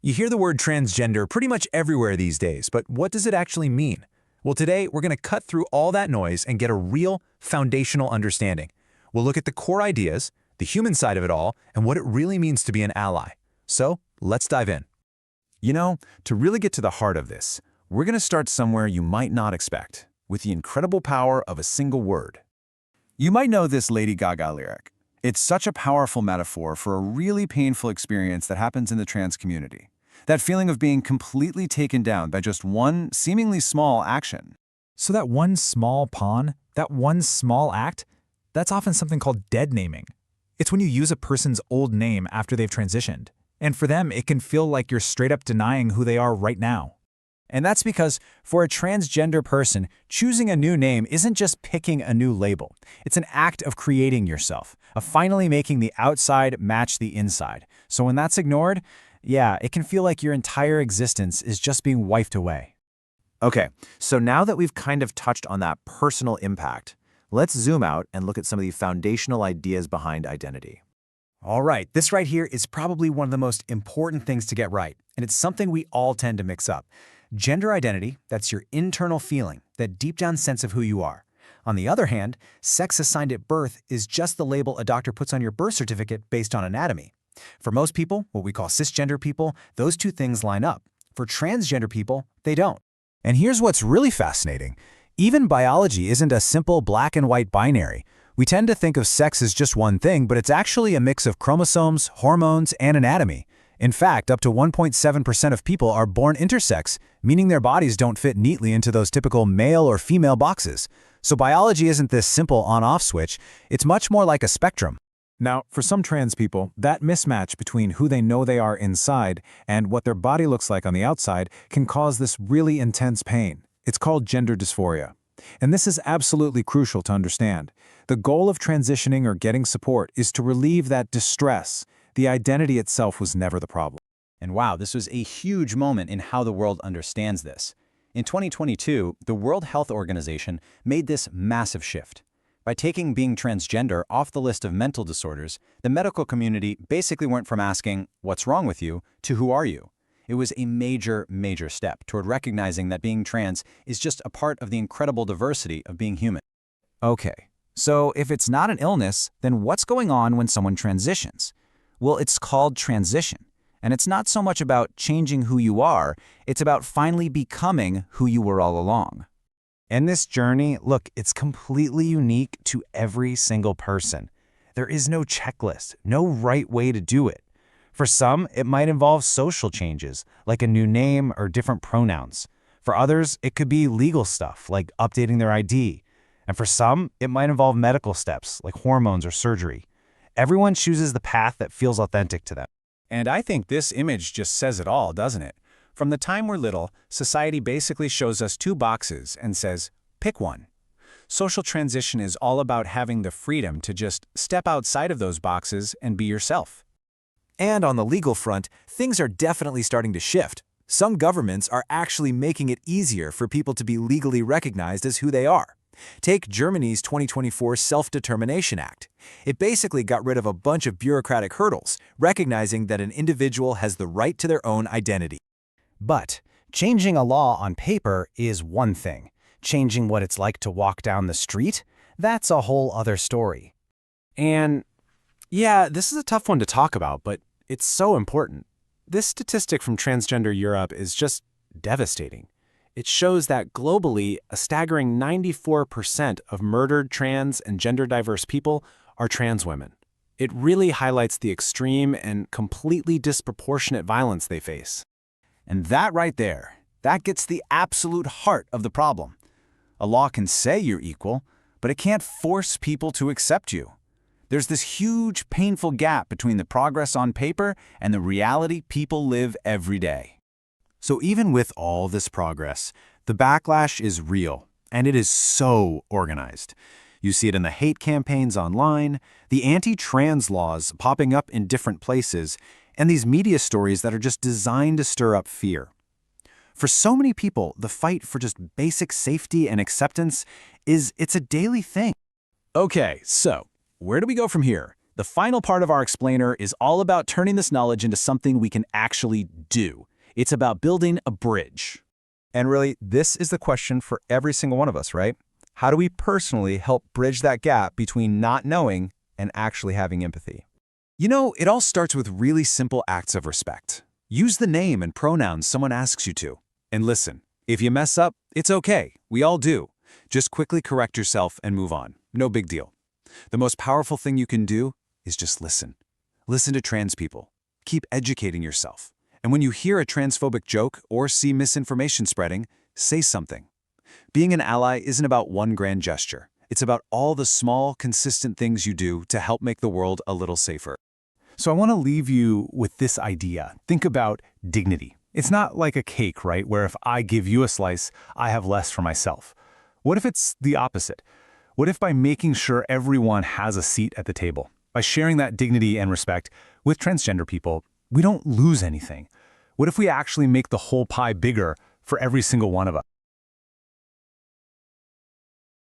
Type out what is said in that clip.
You hear the word transgender pretty much everywhere these days, but what does it actually mean? Well, today we're going to cut through all that noise and get a real, foundational understanding. We'll look at the core ideas, the human side of it all, and what it really means to be an ally. So, let's dive in. You know, to really get to the heart of this, we're going to start somewhere you might not expect, with the incredible power of a single word. You might know this Lady Gaga lyric. It's such a powerful metaphor for a really painful experience that happens in the trans community. That feeling of being completely taken down by just one seemingly small action. So that one small pawn, that one small act, that's often something called dead naming. It's when you use a person's old name after they've transitioned. And for them, it can feel like you're straight up denying who they are right now. And that's because for a transgender person, choosing a new name isn't just picking a new label. It's an act of creating yourself, of finally making the outside match the inside. So when that's ignored, yeah, it can feel like your entire existence is just being wiped away. Okay, so now that we've kind of touched on that personal impact, let's zoom out and look at some of the foundational ideas behind identity. All right, this right here is probably one of the most important things to get right, and it's something we all tend to mix up. Gender identity, that's your internal feeling, that deep down sense of who you are. On the other hand, sex assigned at birth is just the label a doctor puts on your birth certificate based on anatomy. For most people, what we call cisgender people, those two things line up. For transgender people, they don't. And here's what's really fascinating. Even biology isn't a simple black and white binary. We tend to think of sex as just one thing, but it's actually a mix of chromosomes, hormones, and anatomy. In fact, up to 1.7% of people are born intersex, meaning their bodies don't fit neatly into those typical male or female boxes. So biology isn't this simple on-off switch, it's much more like a spectrum. Now, for some trans people, that mismatch between who they know they are inside and what their body looks like on the outside can cause this really intense pain. It's called gender dysphoria. And this is absolutely crucial to understand. The goal of transitioning or getting support is to relieve that distress. The identity itself was never the problem. And wow, this was a huge moment in how the world understands this. In 2022, the World Health Organization made this massive shift. By taking being transgender off the list of mental disorders, the medical community basically went from asking, "What's wrong with you?" to "Who are you?" It was a major, major step toward recognizing that being trans is just a part of the incredible diversity of being human. Okay, so if it's not an illness, then what's going on when someone transitions? Well, it's called transition. And it's not so much about changing who you are, it's about finally becoming who you were all along. And this journey, look, it's completely unique to every single person. There is no checklist, no right way to do it. For some, it might involve social changes, like a new name or different pronouns. For others, it could be legal stuff, like updating their ID. And for some, it might involve medical steps, like hormones or surgery. Everyone chooses the path that feels authentic to them. And I think this image just says it all, doesn't it? From the time we're little, society basically shows us two boxes and says, pick one. Social transition is all about having the freedom to just step outside of those boxes and be yourself. And on the legal front, things are definitely starting to shift. Some governments are actually making it easier for people to be legally recognized as who they are. Take Germany's 2024 Self-Determination Act. It basically got rid of a bunch of bureaucratic hurdles, recognizing that an individual has the right to their own identity. But changing a law on paper is one thing. Changing what it's like to walk down the street, that's a whole other story. And yeah, this is a tough one to talk about, but it's so important. This statistic from Transgender Europe is just devastating. It shows that globally, a staggering 94% of murdered trans and gender-diverse people are trans women. It really highlights the extreme and completely disproportionate violence they face. And that right there, that gets the absolute heart of the problem. A law can say you're equal, but it can't force people to accept you. There's this huge, painful gap between the progress on paper and the reality people live every day. So even with all this progress, the backlash is real, and it is so organized. You see it in the hate campaigns online, the anti-trans laws popping up in different places, and these media stories that are just designed to stir up fear. For so many people, the fight for just basic safety and acceptance it's a daily thing. Okay, so where do we go from here? The final part of our explainer is all about turning this knowledge into something we can actually do. It's about building a bridge. And really, this is the question for every single one of us, right? How do we personally help bridge that gap between not knowing and actually having empathy? You know, it all starts with really simple acts of respect. Use the name and pronouns someone asks you to. And listen, if you mess up, it's okay. We all do. Just quickly correct yourself and move on. No big deal. The most powerful thing you can do is just listen. Listen to trans people. Keep educating yourself. And when you hear a transphobic joke or see misinformation spreading, say something. Being an ally isn't about one grand gesture. It's about all the small, consistent things you do to help make the world a little safer. So I want to leave you with this idea. Think about dignity. It's not like a cake, right, where if I give you a slice, I have less for myself. What if it's the opposite? What if by making sure everyone has a seat at the table, by sharing that dignity and respect with transgender people, we don't lose anything? What if we actually make the whole pie bigger for every single one of us?